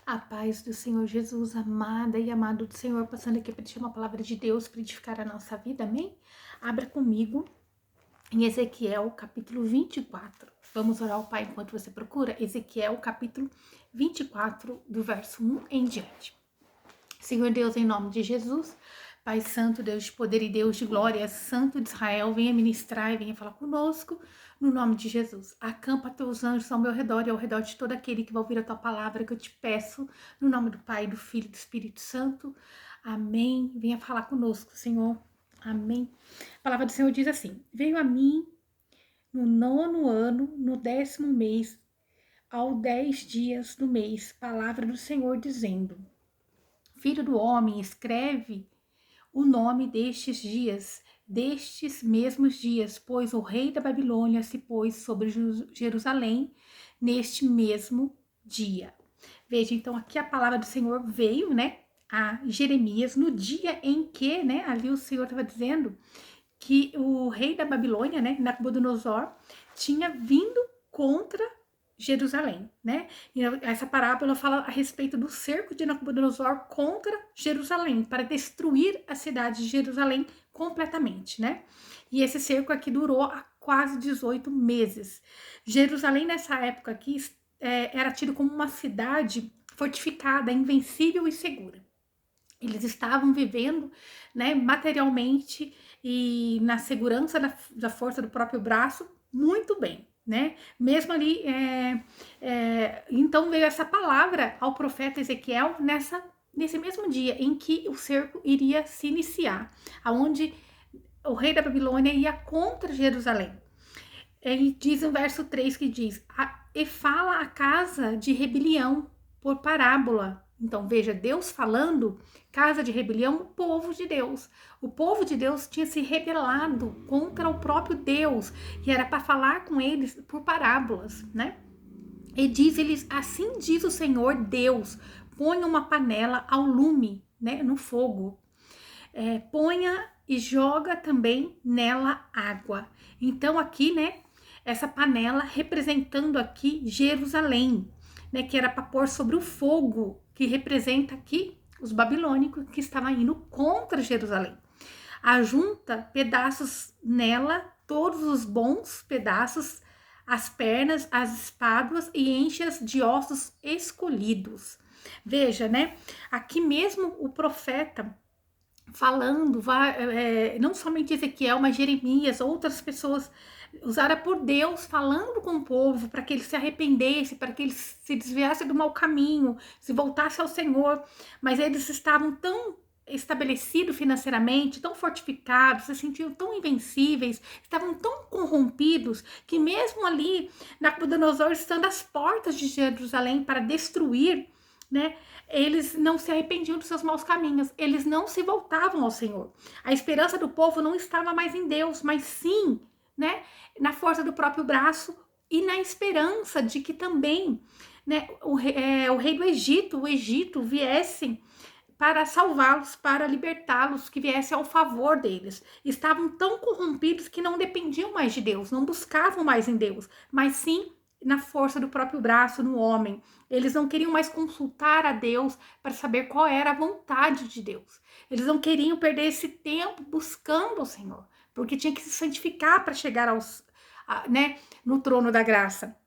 A paz do Senhor Jesus, amada e amado do Senhor, passando aqui para te uma palavra de Deus para edificar a nossa vida, amém? Abra comigo em Ezequiel, capítulo 24. Vamos orar ao Pai enquanto você procura? Ezequiel, capítulo 24, do verso 1 em diante. Senhor Deus, em nome de Jesus, Pai Santo, Deus de poder e Deus de glória, Santo de Israel, venha ministrar e venha falar conosco, no nome de Jesus. Acampa teus anjos ao meu redor e ao redor de todo aquele que vai ouvir a tua palavra, que eu te peço, no nome do Pai, do Filho e do Espírito Santo. Amém. Venha falar conosco, Senhor. Amém. A palavra do Senhor diz assim: veio a mim no 9º ano, no 10º mês, ao 10 dias do mês, palavra do Senhor dizendo: Filho do homem, escreve o nome destes dias, destes mesmos dias, pois o rei da Babilônia se pôs sobre Jerusalém neste mesmo dia. Veja, então aqui a palavra do Senhor veio, né, a Jeremias no dia em que, né, ali o Senhor estava dizendo que o rei da Babilônia, né, Nabucodonosor, tinha vindo contra Jerusalém, né? E essa parábola fala a respeito do cerco de Nabucodonosor contra Jerusalém, para destruir a cidade de Jerusalém completamente, né? E esse cerco aqui durou há quase 18 meses. Jerusalém, nessa época aqui, era tido como uma cidade fortificada, invencível e segura. Eles estavam vivendo, né, materialmente e na segurança da força do próprio braço, muito bem, né? Mesmo ali, então veio essa palavra ao profeta Ezequiel nesse mesmo dia em que o cerco iria se iniciar, aonde o rei da Babilônia ia contra Jerusalém. Ele diz no verso 3 que diz: e fala a casa de rebelião por parábola. Então veja, Deus falando, casa de rebelião, o povo de Deus. O povo de Deus tinha se rebelado contra o próprio Deus e era para falar com eles por parábolas, né? E diz-lhes: assim diz o Senhor Deus, ponha uma panela ao lume, né, no fogo. Ponha e joga também nela água. Então aqui, né, essa panela representando aqui Jerusalém, né, que era para pôr sobre o fogo, que representa aqui os babilônicos que estavam indo contra Jerusalém. Ajunta pedaços nela, todos os bons pedaços, as pernas, as espáduas e enche-as de ossos escolhidos. Veja, né, aqui mesmo o profeta falando, não somente Ezequiel, mas Jeremias, outras pessoas usadas por Deus, falando com o povo para que ele se arrependesse, para que ele se desviasse do mau caminho, se voltasse ao Senhor, mas eles estavam tão estabelecidos financeiramente, tão fortificados, se sentiam tão invencíveis, estavam tão corrompidos, que mesmo ali, Nabucodonosor estando às portas de Jerusalém para destruir, né, eles não se arrependiam dos seus maus caminhos, eles não se voltavam ao Senhor. A esperança do povo não estava mais em Deus, mas sim, né, na força do próprio braço e na esperança de que também, né, o rei do Egito, o Egito, viessem para salvá-los, para libertá-los, que viesse ao favor deles. Estavam tão corrompidos que não dependiam mais de Deus, não buscavam mais em Deus, mas sim na força do próprio braço, no homem. Eles não queriam mais consultar a Deus para saber qual era a vontade de Deus. Eles não queriam perder esse tempo buscando o Senhor, porque tinha que se santificar para chegar né, no trono da graça.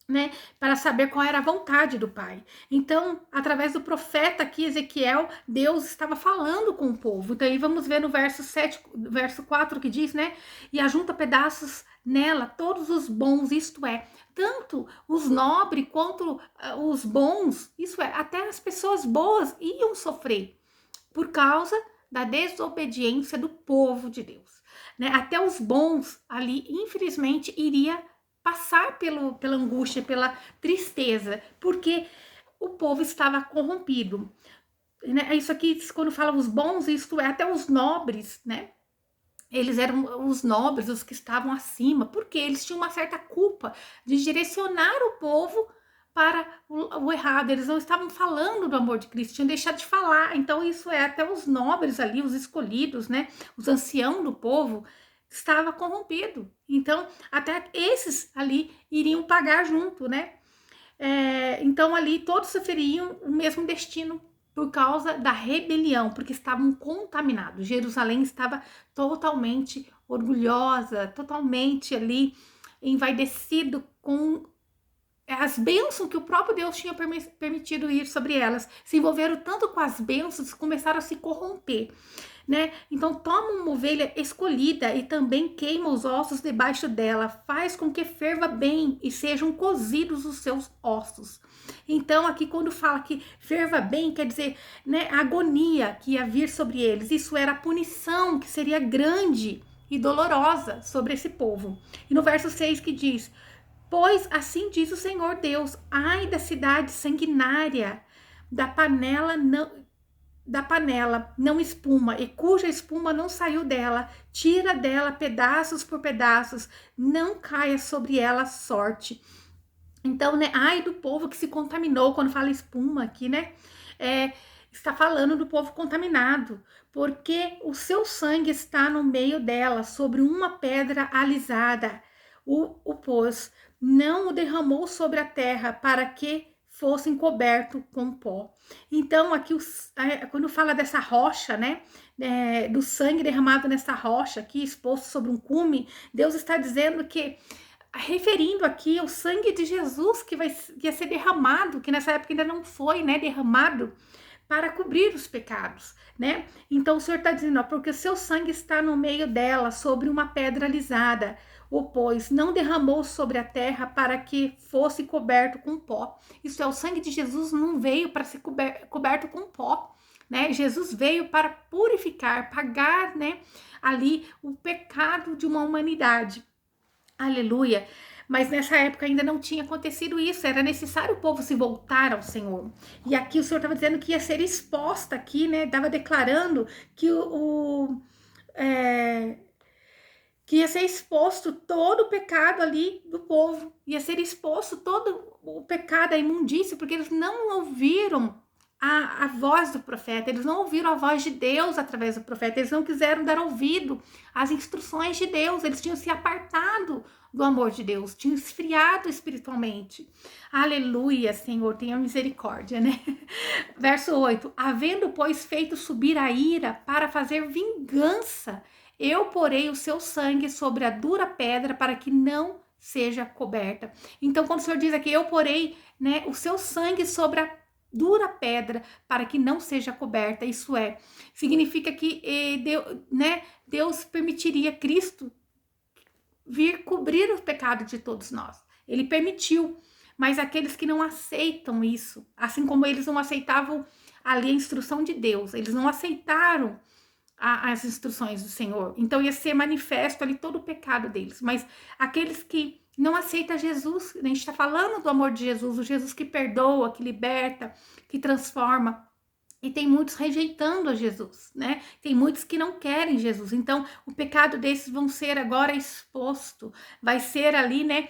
Né, para saber qual era a vontade do Pai. Então, através do profeta aqui, Ezequiel, Deus estava falando com o povo. Então, aí vamos ver no verso 7, verso 4 que diz, né? E ajunta pedaços nela, todos os bons, isto é, tanto os nobres quanto os bons, isso é, até as pessoas boas iam sofrer por causa da desobediência do povo de Deus. Né? Até os bons ali, infelizmente, iria passar pela angústia, pela tristeza, porque o povo estava corrompido. Né? Isso aqui, quando fala os bons, isto é, até os nobres, né? Eles eram os nobres, os que estavam acima, porque eles tinham uma certa culpa de direcionar o povo para o errado. Eles não estavam falando do amor de Cristo, tinham deixado de falar. Então, isso é até os nobres ali, os escolhidos, né? Os anciãos do povo, estava corrompido. Então, até esses ali iriam pagar junto, né? Então ali todos sofreriam o mesmo destino por causa da rebelião, porque estavam contaminados. Jerusalém estava totalmente orgulhosa, totalmente ali envaidecido com as bênçãos que o próprio Deus tinha permitido ir sobre elas. Se envolveram tanto com as bênçãos, começaram a se corromper, né? Então toma uma ovelha escolhida e também queima os ossos debaixo dela, faz com que ferva bem e sejam cozidos os seus ossos. Então aqui quando fala que ferva bem, quer dizer, né, a agonia que ia vir sobre eles, isso era a punição que seria grande e dolorosa sobre esse povo. E no verso 6 que diz: pois assim diz o Senhor Deus, ai da cidade sanguinária, da panela não espuma, e cuja espuma não saiu dela, tira dela pedaços por pedaços, não caia sobre ela sorte. Então, né, ai do povo que se contaminou, quando fala espuma aqui, né, está falando do povo contaminado, porque o seu sangue está no meio dela, sobre uma pedra alisada, o pôs, não o derramou sobre a terra, para que fossem coberto com pó. Então, aqui, quando fala dessa rocha, né, do sangue derramado nessa rocha, aqui exposto sobre um cume, Deus está dizendo que, referindo aqui ao sangue de Jesus que ia ser derramado, que nessa época ainda não foi, né, derramado, para cobrir os pecados, né? Então o Senhor está dizendo, ó, porque o seu sangue está no meio dela, sobre uma pedra alisada, o pois não derramou sobre a terra para que fosse coberto com pó. Isso é, o sangue de Jesus não veio para ser coberto com pó, né? Jesus veio para purificar, pagar, né, ali o pecado de uma humanidade. Aleluia. Mas nessa época ainda não tinha acontecido isso, era necessário o povo se voltar ao Senhor. E aqui o Senhor estava dizendo que ia ser exposta aqui, né? Estava declarando que que ia ser exposto todo o pecado ali do povo, ia ser exposto todo o pecado, a imundícia, porque eles não ouviram a voz do profeta, eles não ouviram a voz de Deus através do profeta, eles não quiseram dar ouvido às instruções de Deus, eles tinham se apartado do amor de Deus, tinham esfriado espiritualmente. Aleluia, Senhor, tenha misericórdia, né? Verso 8: havendo, pois, feito subir a ira para fazer vingança, eu porei o seu sangue sobre a dura pedra para que não seja coberta. Então, quando o Senhor diz aqui, eu porei, né, o seu sangue sobre a dura pedra para que não seja coberta, isso significa que Deus permitiria Cristo vir cobrir o pecado de todos nós. Ele permitiu, mas aqueles que não aceitam isso, assim como eles não aceitavam ali a instrução de Deus, eles não aceitaram as instruções do Senhor, então ia ser manifesto ali todo o pecado deles. Mas aqueles que não aceitam Jesus, a gente está falando do amor de Jesus, o Jesus que perdoa, que liberta, que transforma. E tem muitos rejeitando a Jesus, né? Tem muitos que não querem Jesus. Então, o pecado desses vão ser agora exposto. Vai ser ali, né?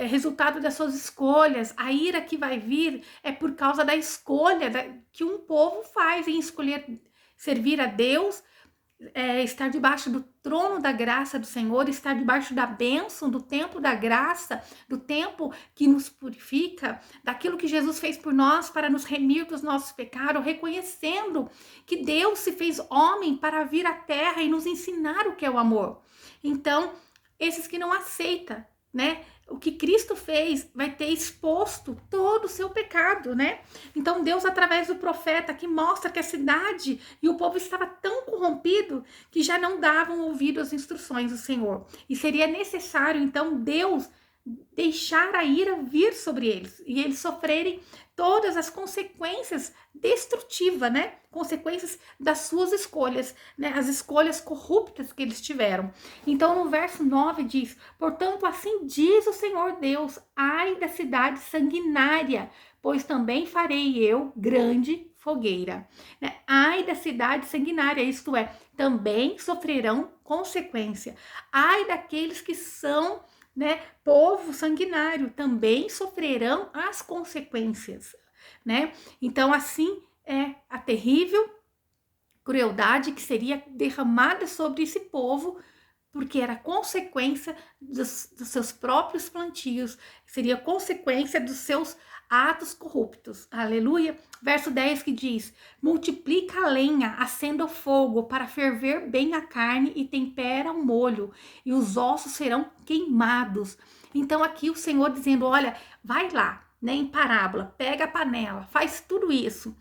Resultado das suas escolhas. A ira que vai vir é por causa da escolha que um povo faz em escolher servir a Deus, estar debaixo do trono da graça do Senhor, estar debaixo da bênção, do templo da graça, do templo que nos purifica, daquilo que Jesus fez por nós para nos remir dos nossos pecados, reconhecendo que Deus se fez homem para vir à terra e nos ensinar o que é o amor. Então, esses que não aceitam, né, o que Cristo fez, vai ter exposto todo o seu pecado, né? Então Deus, através do profeta, que mostra que a cidade e o povo estava tão corrompido que já não davam ouvido às instruções do Senhor. E seria necessário, então, Deus deixar a ira vir sobre eles e eles sofrerem todas as consequências destrutivas, né? Consequências das suas escolhas, né? As escolhas corruptas que eles tiveram. Então, no verso 9 diz: portanto, assim diz o Senhor Deus, ai da cidade sanguinária, pois também farei eu grande fogueira. Né? Ai da cidade sanguinária, isto é, também sofrerão consequência. Ai daqueles que são, né, povo sanguinário, também sofrerão as consequências, né? Então, assim é a terrível crueldade que seria derramada sobre esse povo porque era consequência dos seus próprios plantios, seria consequência dos seus atos corruptos. Aleluia. Verso 10 que diz: multiplica a lenha, acenda o fogo para ferver bem a carne e tempera o molho, e os ossos serão queimados. Então aqui o Senhor dizendo, olha, vai lá, né, em parábola, pega a panela, faz tudo isso,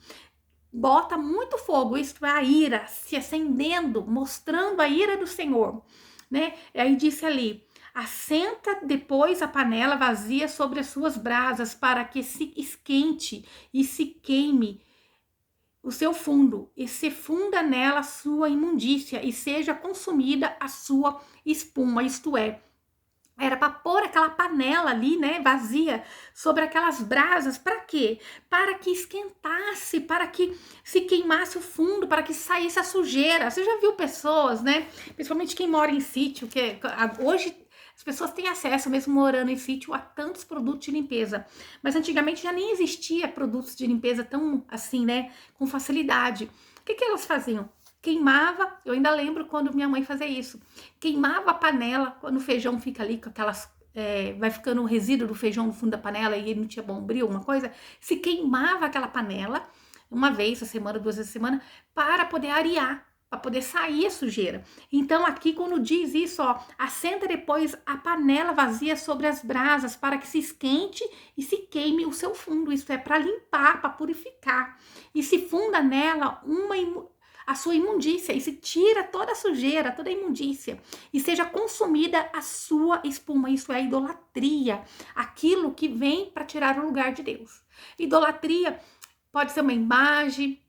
bota muito fogo, isto é a ira, se acendendo, mostrando a ira do Senhor, né? E aí disse ali, assenta depois a panela vazia sobre as suas brasas, para que se esquente e se queime o seu fundo, e se funda nela a sua imundícia, e seja consumida a sua espuma, isto é, era para pôr aquela panela ali, né, vazia, sobre aquelas brasas. Para quê? Para que esquentasse, para que se queimasse o fundo, para que saísse a sujeira. Você já viu pessoas, né, principalmente quem mora em sítio, que hoje as pessoas têm acesso, mesmo morando em sítio, a tantos produtos de limpeza. Mas antigamente já nem existia produtos de limpeza tão assim, né, com facilidade. O que elas faziam? Queimava, eu ainda lembro quando minha mãe fazia isso, queimava a panela, quando o feijão fica ali com aquelas, vai ficando o resíduo do feijão no fundo da panela e ele não tinha bombril, uma coisa, se queimava aquela panela, uma vez a semana, 2 vezes a semana, para poder arear, para poder sair a sujeira. Então aqui quando diz isso, ó, assenta depois a panela vazia sobre as brasas, para que se esquente e se queime o seu fundo, isso é para limpar, para purificar, e se funda nela a sua imundícia, e se tira toda a sujeira, toda a imundícia, e seja consumida a sua espuma, isso é a idolatria, aquilo que vem para tirar o lugar de Deus. Idolatria pode ser uma imagem,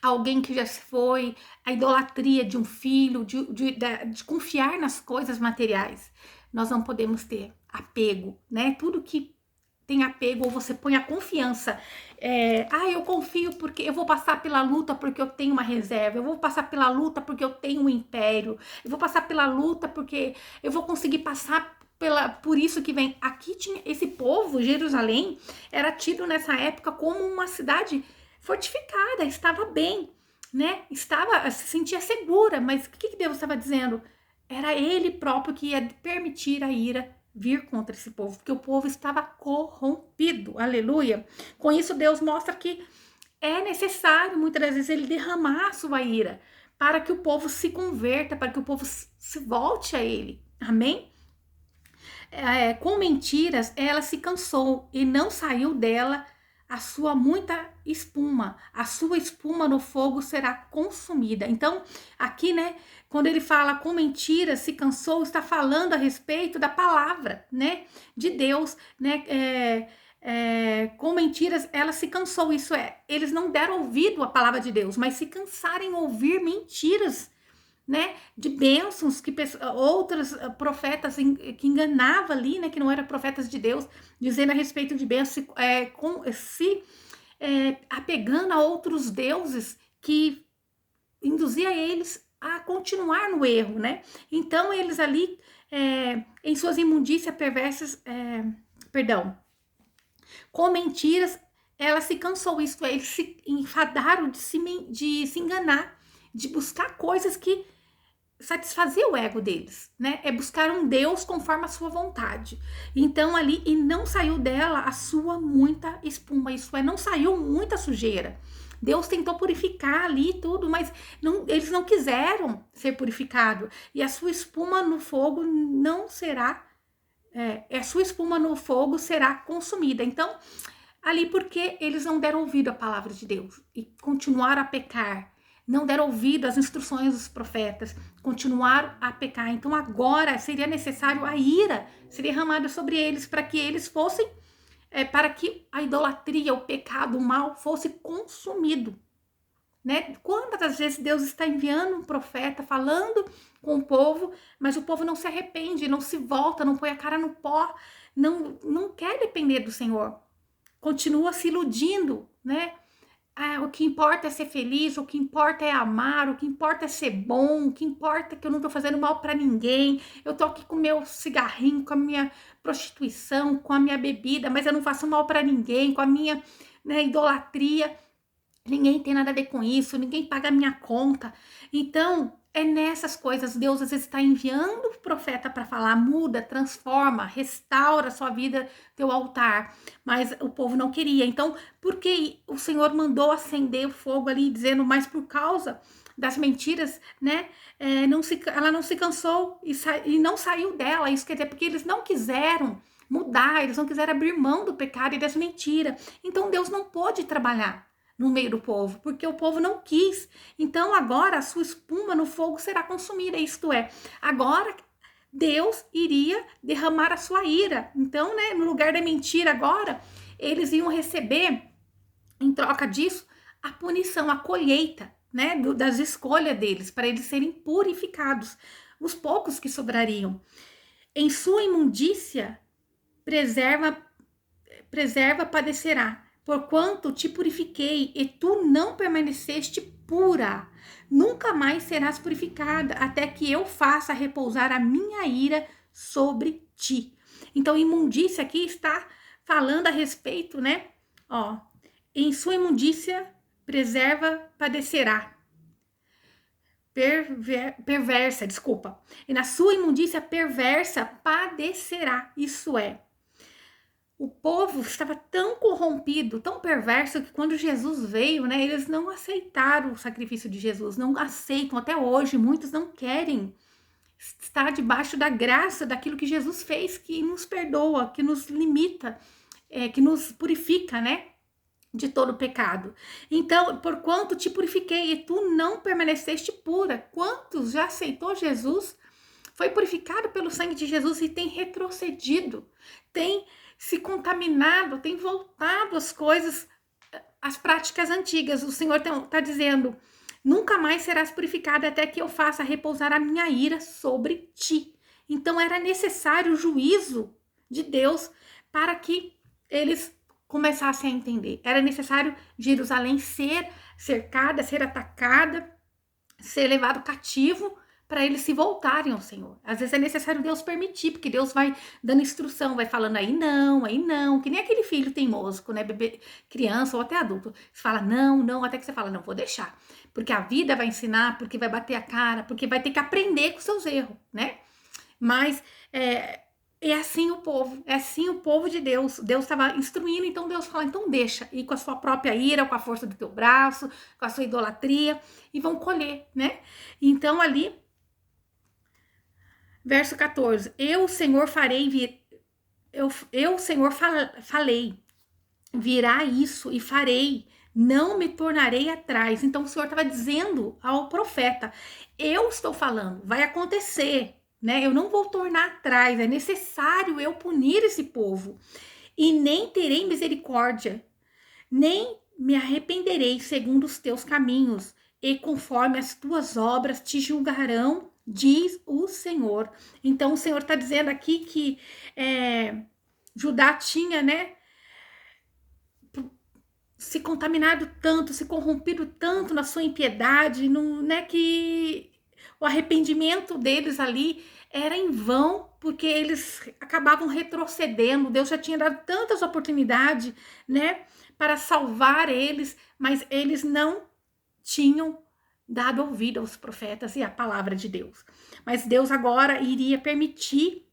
alguém que já se foi, a idolatria de um filho, de confiar nas coisas materiais. Nós não podemos ter apego, né? Tudo que tem apego, ou você põe a confiança, eu confio porque eu vou passar pela luta porque eu tenho uma reserva, eu vou passar pela luta porque eu tenho um império, eu vou passar pela luta porque eu vou conseguir passar por isso que vem. Aqui tinha esse povo, Jerusalém, era tido nessa época como uma cidade fortificada, estava bem, né? Se sentia segura, mas o que Deus estava dizendo? Era ele próprio que ia permitir a ira vir contra esse povo, porque o povo estava corrompido, aleluia. Com isso, Deus mostra que é necessário, muitas das vezes, ele derramar a sua ira, para que o povo se converta, para que o povo se volte a ele, amém? Com mentiras, ela se cansou e não saiu dela a sua muita espuma, a sua espuma no fogo será consumida. Então, aqui, né, quando ele fala com mentiras, se cansou, está falando a respeito da palavra, né, de Deus, né, com mentiras, ela se cansou, isso é, eles não deram ouvido à palavra de Deus, mas se cansarem ouvir mentiras, né, de bênçãos que outros profetas que enganavam ali, né, que não eram profetas de Deus, dizendo a respeito de bênçãos, apegando a outros deuses que induzia eles a continuar no erro, né? Então eles ali, em suas imundícias perversas, com mentiras, ela se cansou, isso é, eles se enfadaram de se enganar, de buscar coisas que satisfazia o ego deles, né? É buscar um Deus conforme a sua vontade. Então ali, e não saiu dela a sua muita espuma, isso é, não saiu muita sujeira. Deus tentou purificar ali tudo, mas eles não quiseram ser purificados. E a sua espuma no fogo não será, a sua espuma no fogo será consumida. Então, ali porque eles não deram ouvido à palavra de Deus e continuaram a pecar, não deram ouvido às instruções dos profetas, continuaram a pecar. Então agora seria necessário a ira ser derramada sobre eles para que eles fossem, para que a idolatria, o pecado, o mal fosse consumido, né? Quantas vezes Deus está enviando um profeta, falando com o povo, mas o povo não se arrepende, não se volta, não põe a cara no pó, não quer depender do Senhor, continua se iludindo, né? O que importa é ser feliz, o que importa é amar, o que importa é ser bom, o que importa é que eu não tô fazendo mal para ninguém, eu tô aqui com o meu cigarrinho, com a minha prostituição, com a minha bebida, mas eu não faço mal para ninguém, com a minha, né, idolatria, ninguém tem nada a ver com isso, ninguém paga a minha conta. Então, é nessas coisas, Deus às vezes está enviando o profeta para falar, muda, transforma, restaura a sua vida, teu altar, mas o povo não queria. Então, por que o Senhor mandou acender o fogo ali, dizendo, mas por causa das mentiras, né, ela não se cansou e não saiu dela, isso quer dizer, porque eles não quiseram mudar, eles não quiseram abrir mão do pecado e das mentiras, então Deus não pôde trabalhar no meio do povo, porque o povo não quis. Então agora a sua espuma no fogo será consumida, isto é, agora Deus iria derramar a sua ira. Então, né, no lugar da mentira agora, eles iam receber, em troca disso, a punição, a colheita, né, das escolhas deles, para eles serem purificados, os poucos que sobrariam. Em sua imundícia, preserva padecerá, porquanto te purifiquei e tu não permaneceste pura. Nunca mais serás purificada, até que eu faça repousar a minha ira sobre ti. Então, imundícia aqui está falando a respeito, né? Ó, em sua imundícia preserva padecerá. Perversa, desculpa. E na sua imundícia perversa padecerá. Isso é, o povo estava tão corrompido, tão perverso, que quando Jesus veio, né, eles não aceitaram o sacrifício de Jesus, não aceitam até hoje, muitos não querem estar debaixo da graça daquilo que Jesus fez, que nos perdoa, que nos limita, que nos purifica, né, de todo pecado. Então, porquanto te purifiquei e tu não permaneceste pura, quantos já aceitou Jesus, foi purificado pelo sangue de Jesus e tem retrocedido, tem se contaminado, tem voltado às coisas, às práticas antigas. O Senhor está dizendo, nunca mais serás purificada até que eu faça repousar a minha ira sobre ti. Então era necessário o juízo de Deus para que eles começassem a entender. Era necessário Jerusalém ser cercada, ser atacada, ser levado cativo, para eles se voltarem ao Senhor. Às vezes é necessário Deus permitir, porque Deus vai dando instrução, vai falando aí não, que nem aquele filho teimoso, né, bebê, criança ou até adulto. Você fala não, não, até que você fala, não, vou deixar. Porque a vida vai ensinar, porque vai bater a cara, porque vai ter que aprender com seus erros, né? Mas é assim o povo de Deus. Deus estava instruindo, então Deus fala, então deixa, e com a sua própria ira, com a força do teu braço, com a sua idolatria, e vão colher, né? Então ali, verso 14, eu, Senhor, Senhor, falei, virá isso e farei, não me tornarei atrás. Então o Senhor estava dizendo ao profeta, eu estou falando, vai acontecer, né? Eu não vou tornar atrás, é necessário eu punir esse povo, e nem terei misericórdia, nem me arrependerei segundo os teus caminhos, e conforme as tuas obras te julgarão, diz o Senhor. Então o Senhor está dizendo aqui que Judá tinha, né, se contaminado tanto, se corrompido tanto na sua impiedade, né, que o arrependimento deles ali era em vão, porque eles acabavam retrocedendo. Deus já tinha dado tantas oportunidades, né, para salvar eles, mas eles não tinham dado ouvido aos profetas e à palavra de Deus. Mas Deus agora iria permitir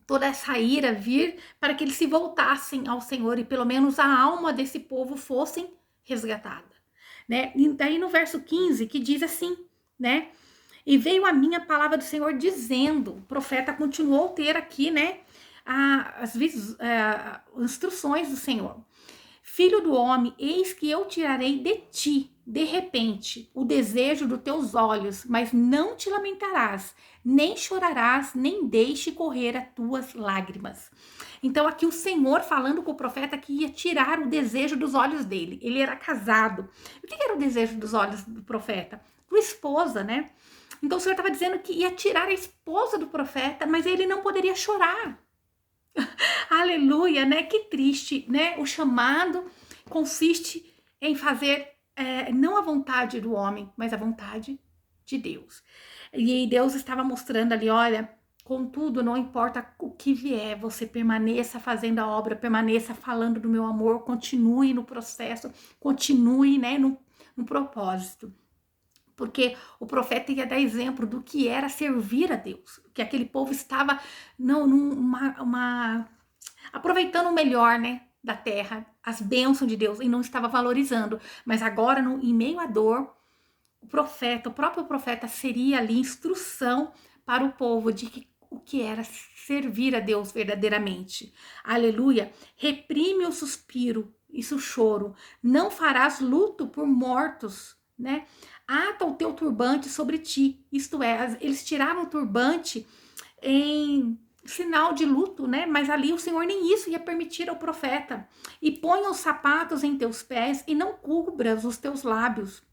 toda essa ira vir para que eles se voltassem ao Senhor e pelo menos a alma desse povo fossem resgatada, né? E daí no verso 15 que diz assim, né? E veio a minha palavra do Senhor dizendo, o profeta continuou a ter aqui, né, as instruções do Senhor. Filho do homem, eis que eu tirarei de ti, de repente, o desejo dos teus olhos, mas não te lamentarás, nem chorarás, nem deixe correr as tuas lágrimas. Então aqui o Senhor falando com o profeta que ia tirar o desejo dos olhos dele. Ele era casado. O que era o desejo dos olhos do profeta? Sua esposa, né? Então o Senhor estava dizendo que ia tirar a esposa do profeta, mas ele não poderia chorar. Aleluia, né? Que triste, né? O chamado consiste em fazer não a vontade do homem, mas a vontade de Deus. E Deus estava mostrando ali, olha, contudo, não importa o que vier, você permaneça fazendo a obra, permaneça falando do meu amor, continue no processo, continue, né, no propósito. porque o profeta ia dar exemplo do que era servir a Deus, que aquele povo estava aproveitando o melhor, né, da terra, as bênçãos de Deus, e não estava valorizando. Mas agora, em meio à dor, o próprio profeta seria ali instrução para o povo de que o que era servir a Deus verdadeiramente. Aleluia. Reprime o suspiro, isso o choro. Não farás luto por mortos, né? Ata o teu turbante sobre ti. Isto é, eles tiraram o turbante em sinal de luto, né? Mas ali o Senhor nem isso ia permitir ao profeta. E ponha os sapatos em teus pés e não cubras os teus lábios,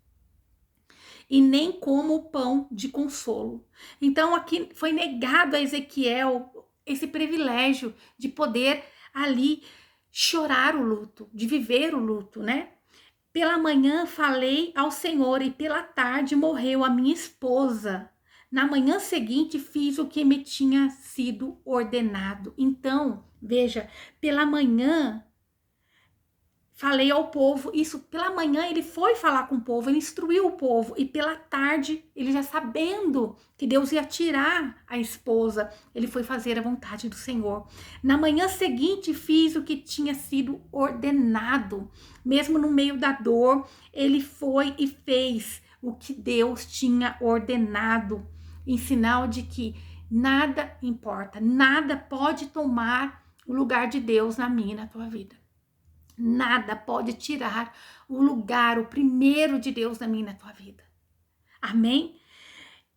e nem como o pão de consolo. Então aqui foi negado a Ezequiel esse privilégio de poder ali chorar o luto, de viver o luto, né? Pela manhã falei ao Senhor e pela tarde morreu a minha esposa. Na manhã seguinte fiz o que me tinha sido ordenado. Então, veja, pela manhã falei ao povo, isso pela manhã ele foi falar com o povo, ele instruiu o povo, e pela tarde, ele já sabendo que Deus ia tirar a esposa, ele foi fazer a vontade do Senhor. Na manhã seguinte fiz o que tinha sido ordenado, mesmo no meio da dor, ele foi e fez o que Deus tinha ordenado, em sinal de que nada importa, nada pode tomar o lugar de Deus na minha e na tua vida. Nada pode tirar o lugar, o primeiro de Deus na minha e na tua vida. Amém?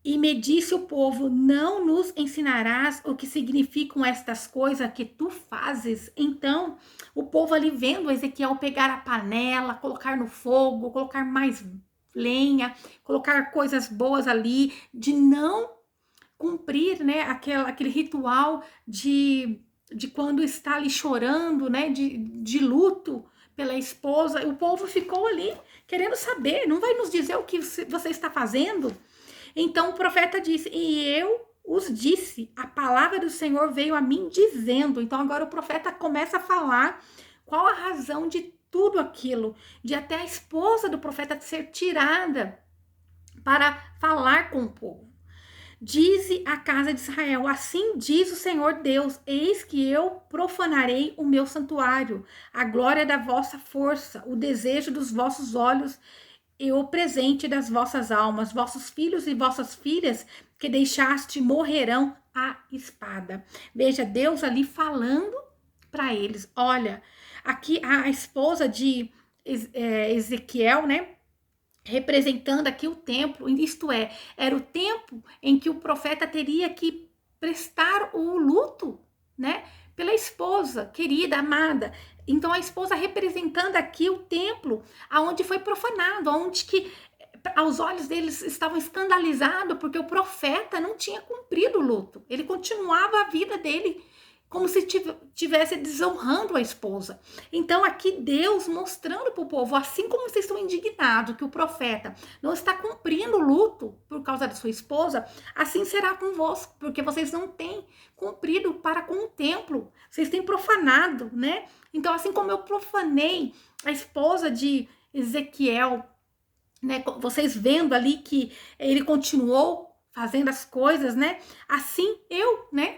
E me disse o povo, não nos ensinarás o que significam estas coisas que tu fazes? Então, o povo ali vendo Ezequiel pegar a panela, colocar no fogo, colocar mais lenha, colocar coisas boas ali, de não cumprir, né, aquele ritual de quando está ali chorando, né, de luto pela esposa. O povo ficou ali querendo saber, não vai nos dizer o que você está fazendo? Então o profeta disse, e eu os disse, a palavra do Senhor veio a mim dizendo. Então agora o profeta começa a falar qual a razão de tudo aquilo, de até a esposa do profeta ser tirada para falar com o povo. Dize a casa de Israel, assim diz o Senhor Deus, eis que eu profanarei o meu santuário, a glória da vossa força, o desejo dos vossos olhos e o presente das vossas almas, vossos filhos e vossas filhas que deixaste morrerão à espada. Veja, Deus ali falando para eles, olha, aqui a esposa de Ezequiel, né? Representando aqui o templo, isto é, era o tempo em que o profeta teria que prestar o luto, né, pela esposa querida, amada. Então a esposa representando aqui o templo, aonde foi profanado, aonde que aos olhos deles estavam escandalizados, porque o profeta não tinha cumprido o luto. Ele continuava a vida dele como se estivesse desonrando a esposa. Então aqui Deus mostrando para o povo, assim como vocês estão indignados que o profeta não está cumprindo o luto por causa da sua esposa, assim será convosco, porque vocês não têm cumprido para com o templo, vocês têm profanado, né? Então assim como eu profanei a esposa de Ezequiel, né? Vocês vendo ali que ele continuou fazendo as coisas, né? Assim eu, né?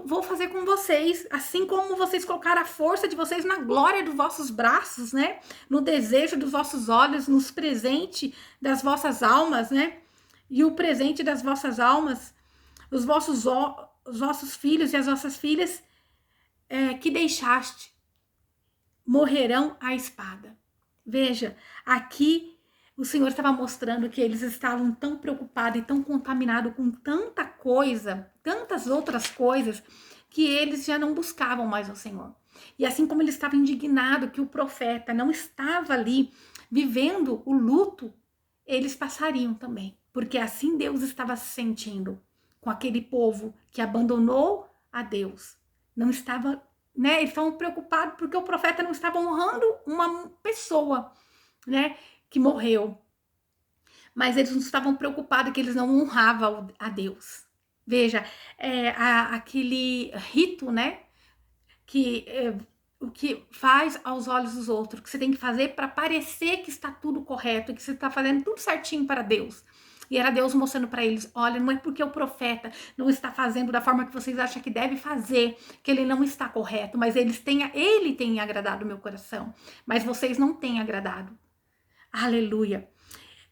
Vou fazer com vocês, assim como vocês colocaram a força de vocês na glória dos vossos braços, né? No desejo dos vossos olhos, nos presente das vossas almas, né? E o presente das vossas almas, os vossos filhos e as vossas filhas que deixaste morrerão à espada. Veja, aqui o Senhor estava mostrando que eles estavam tão preocupados e tão contaminados com tanta coisa, tantas outras coisas, que eles já não buscavam mais o Senhor. E assim como ele estava indignado que o profeta não estava ali vivendo o luto, eles passariam também. Porque assim Deus estava se sentindo com aquele povo que abandonou a Deus. Não estava, né? Eles estavam preocupados porque o profeta não estava honrando uma pessoa, né? Que morreu, mas eles não estavam preocupados que eles não honravam a Deus. Veja, aquele rito, né, que o que faz aos olhos dos outros, o que você tem que fazer para parecer que está tudo correto, que você está fazendo tudo certinho para Deus. E era Deus mostrando para eles, olha, não é porque o profeta não está fazendo da forma que vocês acham que deve fazer, que ele não está correto, mas ele tem agradado o meu coração, mas vocês não têm agradado. Aleluia.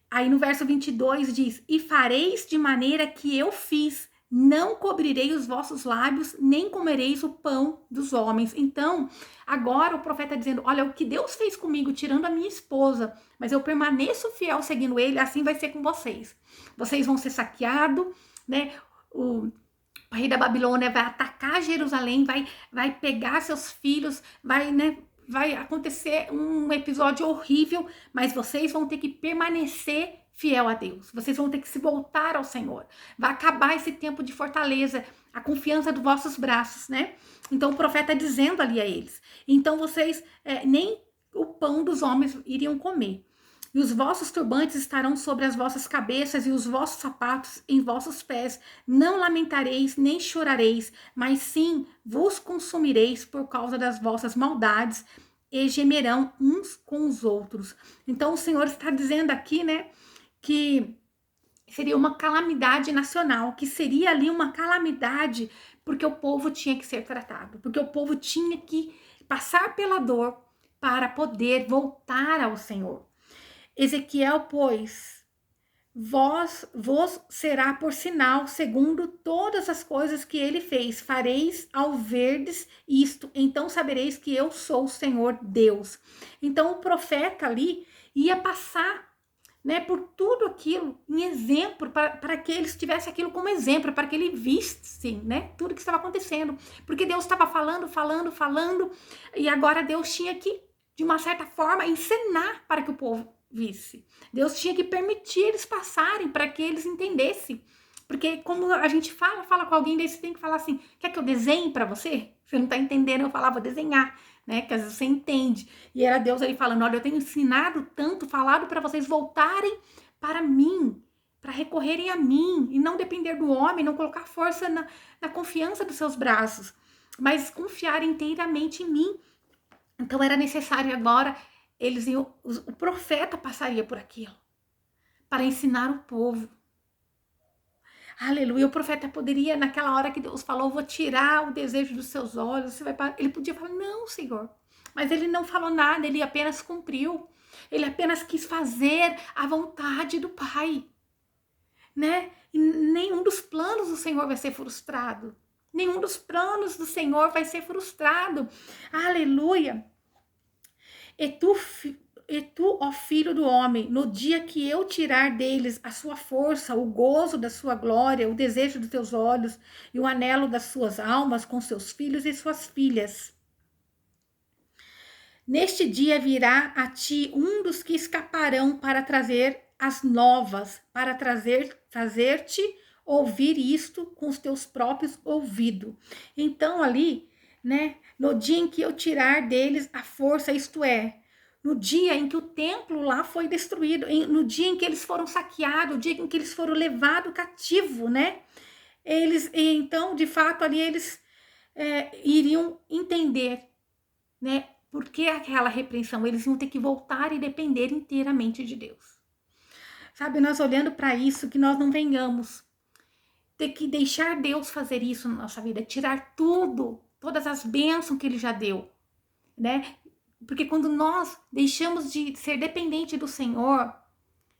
Aí no verso 22 diz, e fareis de maneira que eu fiz, não cobrirei os vossos lábios, nem comereis o pão dos homens. Então, agora o profeta dizendo, olha, o que Deus fez comigo, tirando a minha esposa, mas eu permaneço fiel seguindo ele, assim vai ser com vocês. Vocês vão ser saqueados, né? O rei da Babilônia vai atacar Jerusalém, vai pegar seus filhos, vai acontecer um episódio horrível, mas vocês vão ter que permanecer fiel a Deus. Vocês vão ter que se voltar ao Senhor. Vai acabar esse tempo de fortaleza, a confiança dos vossos braços, né? Então o profeta dizendo ali a eles. Então vocês nem o pão dos homens iriam comer. E os vossos turbantes estarão sobre as vossas cabeças e os vossos sapatos em vossos pés. Não lamentareis, nem chorareis, mas sim vos consumireis por causa das vossas maldades e gemerão uns com os outros. Então o Senhor está dizendo aqui, né, que seria uma calamidade nacional, que seria ali uma calamidade porque o povo tinha que ser tratado, porque o povo tinha que passar pela dor para poder voltar ao Senhor. Ezequiel, pois, vos será por sinal, segundo todas as coisas que ele fez. Fareis ao verdes isto, então sabereis que eu sou o Senhor Deus. Então o profeta ali ia passar, né, por tudo aquilo em exemplo, para que eles tivessem aquilo como exemplo, para que ele visse, né, tudo que estava acontecendo. Porque Deus estava falando, e agora Deus tinha que, de uma certa forma, ensinar para que o povo visse. Deus tinha que permitir eles passarem para que eles entendessem. Porque como a gente fala com alguém, daí você tem que falar assim, quer que eu desenhe para você? Você não tá entendendo, eu falava, vou desenhar, né? Que às vezes você entende. E era Deus aí falando, olha, eu tenho ensinado tanto, falado para vocês voltarem para mim, para recorrerem a mim, e não depender do homem, não colocar força na confiança dos seus braços, mas confiar inteiramente em mim. Então era necessário agora o profeta passaria por aquilo para ensinar o povo. Aleluia. O profeta poderia, naquela hora que Deus falou, vou tirar o desejo dos seus olhos. Ele podia falar, não, Senhor. Mas ele não falou nada, ele apenas cumpriu. Ele apenas quis fazer a vontade do Pai, né? E nenhum dos planos do Senhor vai ser frustrado. Nenhum dos planos do Senhor vai ser frustrado. Aleluia. E tu, ó filho do homem, no dia que eu tirar deles a sua força, o gozo da sua glória, o desejo dos teus olhos e o anelo das suas almas com seus filhos e suas filhas. Neste dia virá a ti um dos que escaparão para trazer as novas, para fazer-te ouvir isto com os teus próprios ouvidos. Então ali, né, no dia em que eu tirar deles a força, isto é, no dia em que o templo lá foi destruído, no dia em que eles foram saqueados, no dia em que eles foram levados cativo, né? Então, de fato, ali eles iriam entender, né? Por que aquela repreensão? Eles iam ter que voltar e depender inteiramente de Deus. Sabe, nós olhando para isso, que nós não venhamos ter que deixar Deus fazer isso na nossa vida, tirar tudo, todas as bênçãos que Ele já deu, né? Porque quando nós deixamos de ser dependente do Senhor,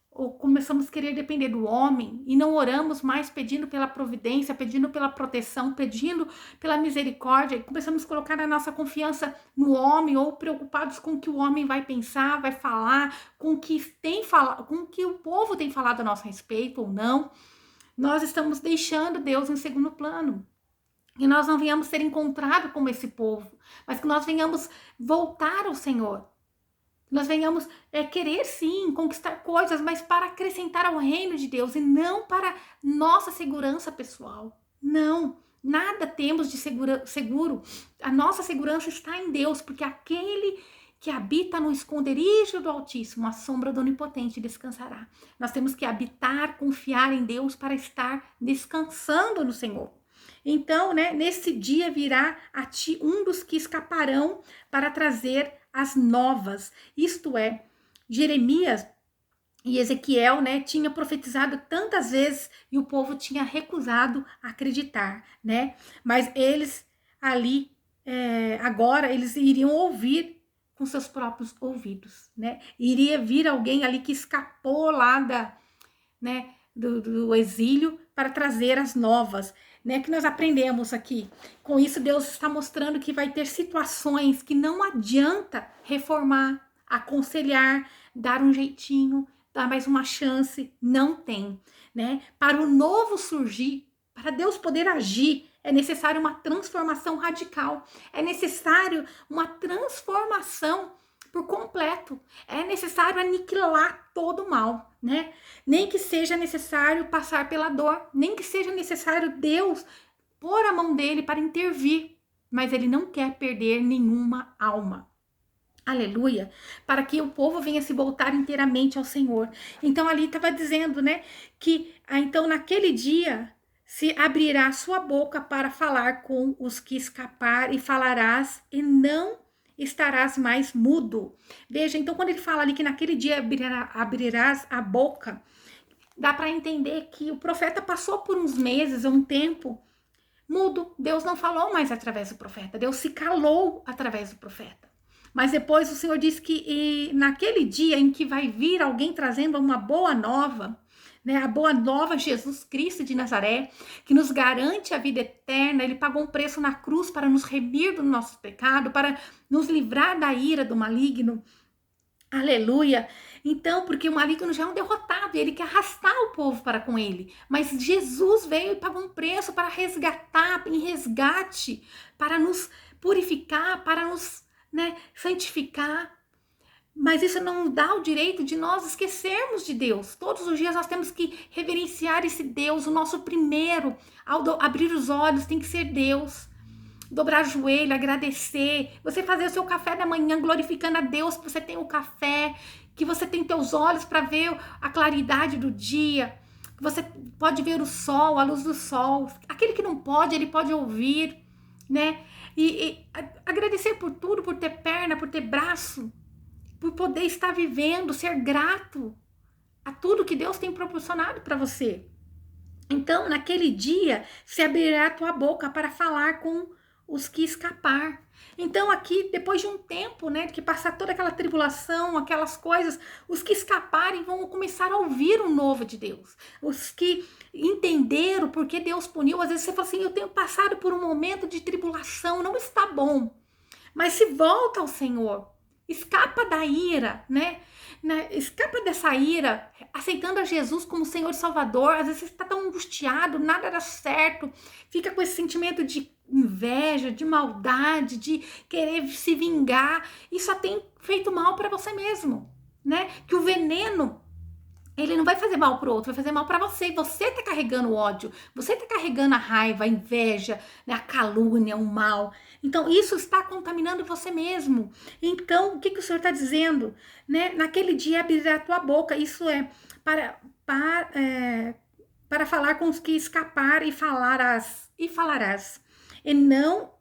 ou começamos a querer depender do homem, e não oramos mais pedindo pela providência, pedindo pela proteção, pedindo pela misericórdia, e começamos a colocar a nossa confiança no homem, ou preocupados com o que o homem vai pensar, vai falar, com o que o povo tem falado a nosso respeito ou não, nós estamos deixando Deus em segundo plano. Que nós não venhamos ser encontrados como esse povo, mas que nós venhamos voltar ao Senhor. Nós venhamos querer sim conquistar coisas, mas para acrescentar ao reino de Deus e não para nossa segurança pessoal. Não, nada temos de seguro. A nossa segurança está em Deus, porque aquele que habita no esconderijo do Altíssimo, a sombra do Onipotente descansará. Nós temos que habitar, confiar em Deus para estar descansando no Senhor. Então, né, nesse dia virá a ti um dos que escaparão para trazer as novas. Isto é, Jeremias e Ezequiel, né, tinha profetizado tantas vezes e o povo tinha recusado acreditar, né? Mas eles ali, agora, eles iriam ouvir com seus próprios ouvidos, né? Iria vir alguém ali que escapou lá né, do exílio para trazer as novas, né? Que nós aprendemos aqui. Com isso, Deus está mostrando que vai ter situações que não adianta reformar, aconselhar, dar um jeitinho, dar mais uma chance, não tem, né? Para o novo surgir, para Deus poder agir, é necessário uma transformação radical, é necessário uma transformação por completo, é necessário aniquilar todo o mal, né? Nem que seja necessário passar pela dor, nem que seja necessário Deus pôr a mão dele para intervir, mas ele não quer perder nenhuma alma. Aleluia, para que o povo venha se voltar inteiramente ao Senhor. Então ali estava dizendo, né, que então naquele dia se abrirá sua boca para falar com os que escapar e falarás e não estarás mais mudo. Veja, então quando ele fala ali que naquele dia abrirás a boca, dá para entender que o profeta passou por uns meses, um tempo mudo. Deus não falou mais através do profeta, Deus se calou através do profeta. Mas depois o Senhor diz que naquele dia em que vai vir alguém trazendo uma boa nova, né, a boa nova, Jesus Cristo de Nazaré, que nos garante a vida eterna, ele pagou um preço na cruz para nos remir do nosso pecado, para nos livrar da ira do maligno. Aleluia! Então, porque o maligno já é um derrotado e ele quer arrastar o povo para com ele. Mas Jesus veio e pagou um preço para resgatar, em resgate, para nos purificar, para nos, né, santificar. Mas isso não dá o direito de nós esquecermos de Deus. Todos os dias nós temos que reverenciar esse Deus. O nosso primeiro, ao abrir os olhos, tem que ser Deus. Dobrar joelho, agradecer, você fazer o seu café da manhã glorificando a Deus que você tem o café, que você tem teus olhos para ver a claridade do dia, que você pode ver o sol, a luz do sol. Aquele que não pode, ele pode ouvir, né? E agradecer por tudo, por ter perna, por ter braço, por poder estar vivendo, ser grato a tudo que Deus tem proporcionado para você. Então, naquele dia, se abrirá a tua boca para falar com os que escapar. Então, aqui, depois de um tempo, né, de que passar toda aquela tribulação, aquelas coisas, os que escaparem vão começar a ouvir o novo de Deus. Os que entenderam por que Deus puniu, às vezes você fala assim, eu tenho passado por um momento de tribulação, não está bom. Mas se volta ao Senhor, escapa da ira, né? Escapa dessa ira, aceitando a Jesus como Senhor e Salvador. Às vezes você está tão angustiado, nada dá certo, fica com esse sentimento de inveja, de maldade, de querer se vingar, e só tem feito mal para você mesmo, né? Que o veneno, ele não vai fazer mal pro outro, vai fazer mal para você. Você tá carregando o ódio, você tá carregando a raiva, a inveja, né, a calúnia, o mal. Então, isso está contaminando você mesmo. Então, o que o Senhor está dizendo? Né? Naquele dia abrirá a tua boca, isso é para falar com os que escapar e falarás. E não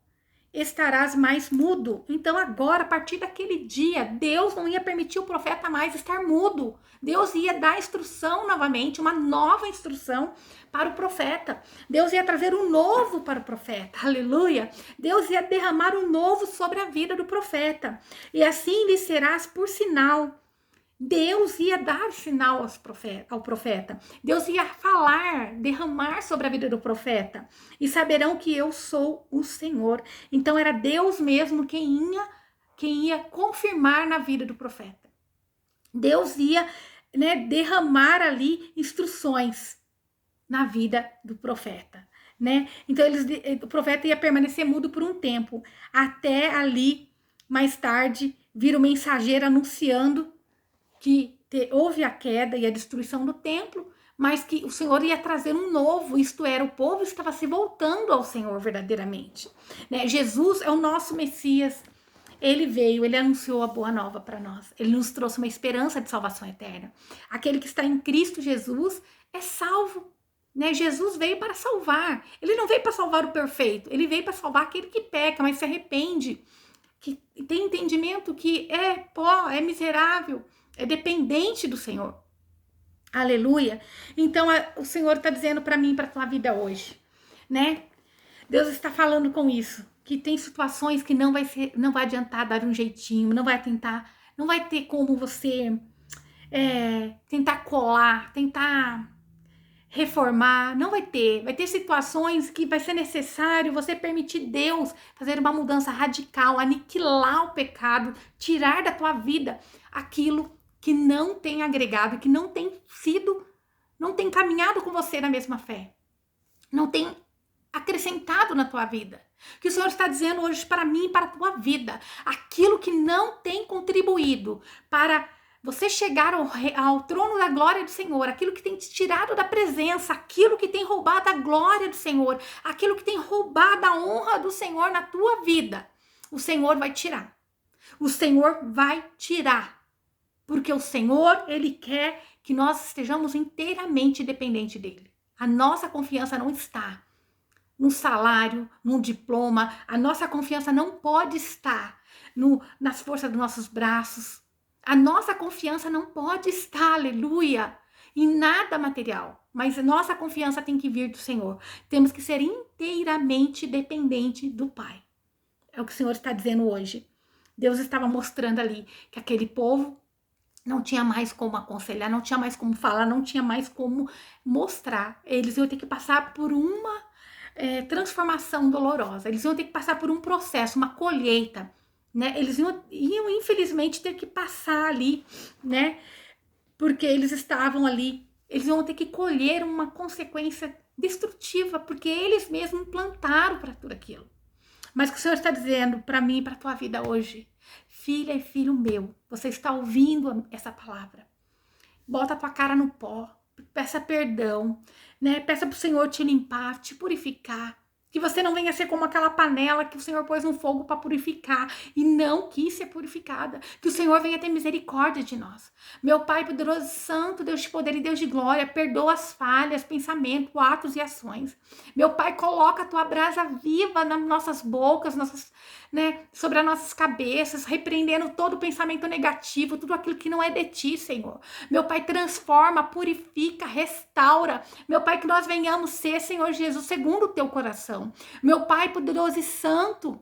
estarás mais mudo. Então agora, a partir daquele dia, Deus não ia permitir o profeta mais estar mudo. Deus ia dar instrução novamente, uma nova instrução para o profeta. Deus ia trazer um novo para o profeta. Aleluia! Deus ia derramar um novo sobre a vida do profeta. E assim lhe serás por sinal. Deus ia dar sinal ao profeta. Deus ia falar, derramar sobre a vida do profeta. E saberão que eu sou o Senhor. Então era Deus mesmo quem ia confirmar na vida do profeta. Deus ia, né, derramar ali instruções na vida do profeta, né? Então o profeta ia permanecer mudo por um tempo, até ali, mais tarde, vir o mensageiro anunciando que houve a queda e a destruição do templo, mas que o Senhor ia trazer um novo, isto era, o povo estava se voltando ao Senhor verdadeiramente, né? Jesus é o nosso Messias, ele veio, ele anunciou a boa nova para nós, ele nos trouxe uma esperança de salvação eterna. Aquele que está em Cristo Jesus é salvo, né? Jesus veio para salvar. Ele não veio para salvar o perfeito, ele veio para salvar aquele que peca, mas se arrepende, que tem entendimento que é pó, é miserável, é dependente do Senhor. Aleluia. Então o Senhor está dizendo para mim, para tua vida hoje, né? Deus está falando com isso, que tem situações que não vai adiantar dar um jeitinho, não vai ter como você tentar colar, tentar reformar, não vai ter situações que vai ser necessário você permitir Deus fazer uma mudança radical, aniquilar o pecado, tirar da tua vida aquilo que não tem agregado, que não tem caminhado com você na mesma fé, não tem acrescentado na tua vida. Que o Senhor está dizendo hoje para mim e para a tua vida, aquilo que não tem contribuído para você chegar ao trono da glória do Senhor, aquilo que tem te tirado da presença, aquilo que tem roubado a glória do Senhor, aquilo que tem roubado a honra do Senhor na tua vida, o Senhor vai tirar. O Senhor vai tirar. Porque o Senhor, Ele quer que nós estejamos inteiramente dependentes dEle. A nossa confiança não está num salário, num diploma. A nossa confiança não pode estar nas forças dos nossos braços. A nossa confiança não pode estar, aleluia, em nada material. Mas a nossa confiança tem que vir do Senhor. Temos que ser inteiramente dependente do Pai. É o que o Senhor está dizendo hoje. Deus estava mostrando ali que aquele povo não tinha mais como aconselhar, não tinha mais como falar, não tinha mais como mostrar. Eles iam ter que passar por uma transformação dolorosa. Eles iam ter que passar por um processo, uma colheita, né? Eles iam infelizmente ter que passar ali, né? Porque eles estavam ali, eles iam ter que colher uma consequência destrutiva, porque eles mesmos plantaram para tudo aquilo. Mas o que o Senhor está dizendo para mim e para a tua vida hoje? Filha e filho meu, você está ouvindo essa palavra? Bota a tua cara no pó, peça perdão, né? Peça pro Senhor te limpar, te purificar. Que você não venha ser como aquela panela que o Senhor pôs no fogo para purificar e não quis ser purificada. Que o Senhor venha ter misericórdia de nós. Meu Pai poderoso, santo, Deus de poder e Deus de glória, perdoa as falhas, pensamentos, atos e ações. Meu Pai, coloca a tua brasa viva nas nossas bocas, sobre as nossas cabeças, repreendendo todo pensamento negativo, tudo aquilo que não é de ti, Senhor. Meu Pai, transforma, purifica, restaura. Meu Pai, que nós venhamos ser, Senhor Jesus, segundo o teu coração. Meu Pai poderoso e santo,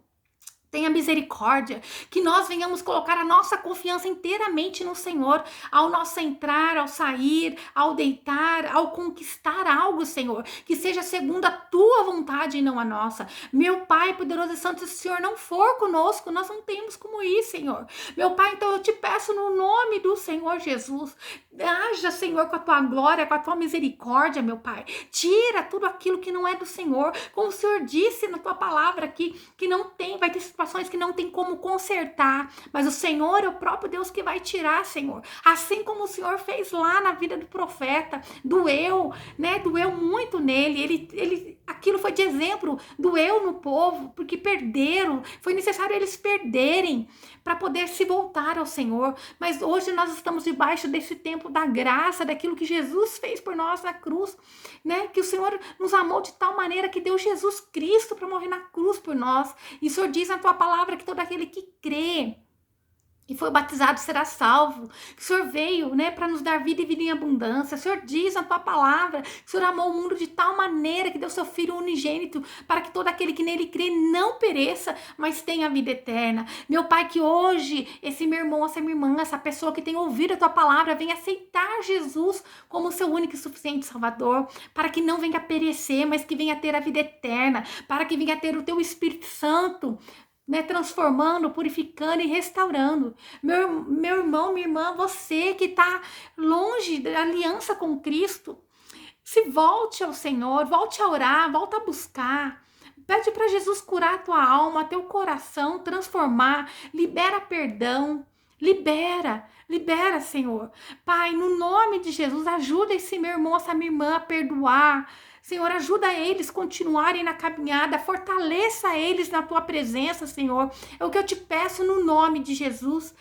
tenha misericórdia, que nós venhamos colocar a nossa confiança inteiramente no Senhor, ao nosso entrar, ao sair, ao deitar, ao conquistar algo, Senhor, que seja segundo a tua vontade e não a nossa. Meu Pai poderoso e santo, se o Senhor não for conosco, nós não temos como ir, Senhor. Meu Pai, então eu te peço no nome do Senhor Jesus, haja, Senhor, com a tua glória, com a tua misericórdia, meu Pai. Tira tudo aquilo que não é do Senhor, como o Senhor disse na tua palavra aqui, que não tem, vai ter situações que não tem como consertar, mas o Senhor é o próprio Deus que vai tirar, Senhor. Assim como o Senhor fez lá na vida do profeta, doeu, né? Doeu muito nele. Aquilo foi de exemplo, doeu no povo, porque perderam, foi necessário eles perderem para poder se voltar ao Senhor. Mas hoje nós estamos debaixo desse tempo da graça, daquilo que Jesus fez por nós na cruz, né? Que o Senhor nos amou de tal maneira que deu Jesus Cristo para morrer na cruz por nós. E o Senhor diz na tua palavra que todo aquele que crê e foi batizado será salvo. O Senhor veio, né, para nos dar vida e vida em abundância. O Senhor diz na tua palavra que o Senhor amou o mundo de tal maneira que deu seu Filho unigênito para que todo aquele que nele crê não pereça, mas tenha vida eterna. Meu Pai, que hoje esse meu irmão, essa minha irmã, essa pessoa que tem ouvido a tua palavra venha aceitar Jesus como seu único e suficiente Salvador, para que não venha perecer, mas que venha ter a vida eterna, para que venha ter o teu Espírito Santo, né, transformando, purificando e restaurando. Meu irmão, minha irmã, você que está longe da aliança com Cristo, se volte ao Senhor, volte a orar, volte a buscar. Pede para Jesus curar a tua alma, teu coração, transformar, libera perdão, libera, Senhor. Pai, no nome de Jesus, ajuda esse meu irmão, essa minha irmã a perdoar. Senhor, ajuda eles a continuarem na caminhada, fortaleça eles na tua presença, Senhor. É o que eu te peço no nome de Jesus,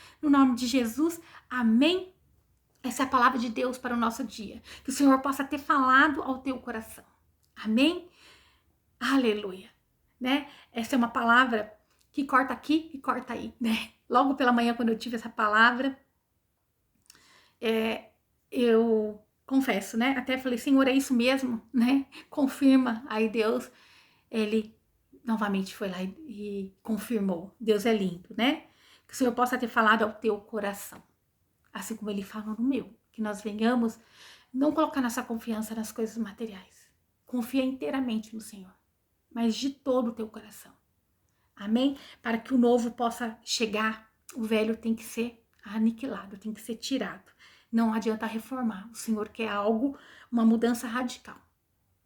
amém Essa é a palavra de Deus para o nosso dia. Que o Senhor possa ter falado ao teu coração. Amém? Aleluia. Né? Essa é uma palavra que corta aqui e corta aí, né? Logo pela manhã, quando eu tive essa palavra, eu confesso, né? Até falei, Senhor, é isso mesmo, né? Confirma. Aí Deus, ele novamente foi lá e confirmou. Deus é lindo, né? Que o Senhor possa ter falado ao teu coração, assim como ele falou no meu. Que nós venhamos não colocar nossa confiança nas coisas materiais. Confia inteiramente no Senhor, mas de todo o teu coração. Amém? Para que o novo possa chegar, o velho tem que ser aniquilado, tem que ser tirado. Não adianta reformar. O Senhor quer algo, uma mudança radical.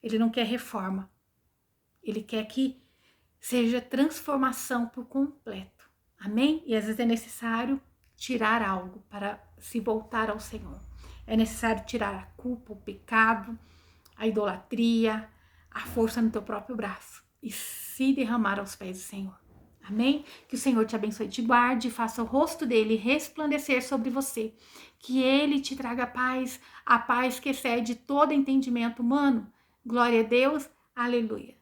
Ele não quer reforma. Ele quer que seja transformação por completo. Amém? E às vezes é necessário tirar algo para se voltar ao Senhor. É necessário tirar a culpa, o pecado, a idolatria, a força no teu próprio braço e se derramar aos pés do Senhor. Amém? Que o Senhor te abençoe e te guarde, faça o rosto dele resplandecer sobre você. Que ele te traga paz, a paz que excede todo entendimento humano. Glória a Deus, aleluia.